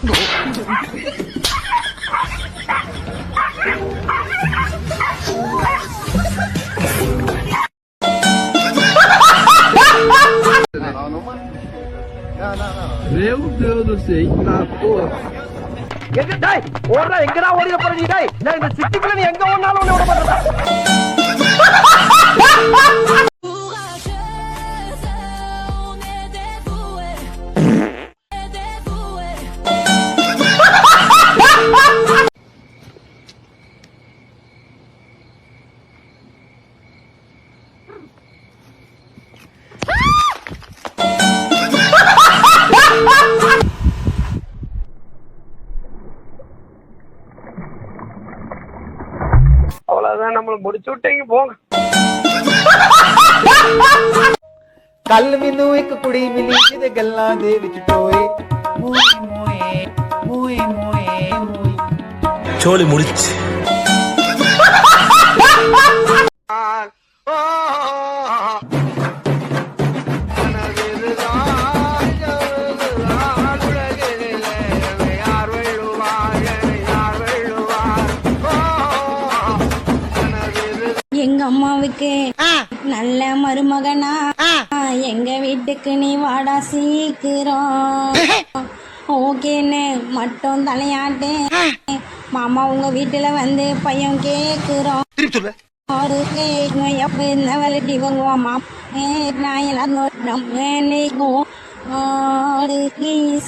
Meu Deus do céu, eita porra. எங்கடா ஓடிட போற நீ டேய் நான் இந்த சிட்டிக்குள்ள நீ எங்க ஓடுனாலும் உன்னை விட மாட்டேன் அவ்வளவுதான் நம்மள முடிச்சு விட்டீங்க போங்க ਕੱਲ ਮੈਨੂੰ ਇੱਕ ਕੁੜੀ ਮਿਲੀ ਜਿਹਦੇ ਗੱਲਾਂ ਦੇ ਵਿੱਚ ਟੋਏ ਮੋਏ ਮੋਏ ਮੋਏ ਮੋਏ ਮੋਏ சோலி முடிச்சு எங்க அம்மாவுக்கு நல்ல மருமகனா எங்க வீட்டுக்கு நீ வாடா சீக்கிரம் ஓகேன்னு மட்டும் தலையாட்டு மாமா உங்க வீட்டுல வந்து பையன் கேக்குறோம்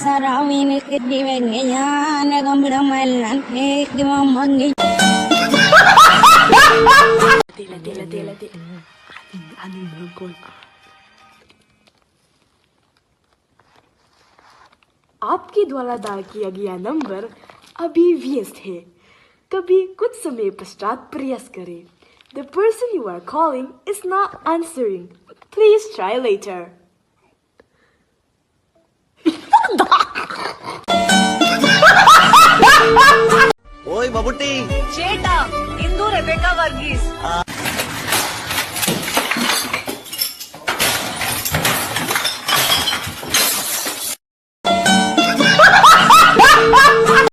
சராவினுக்கு யான கம்பிடமெல்லாம் கேக்குவோம் மங்கி आपके द्वारा डायल किया गया नंबर अभी व्यस्त है कभी कुछ समय पश्चात प्रयास करें The person you are calling is not answering. Please try later. Oi, babuti. Cheta, Indu Rebecca Varghese.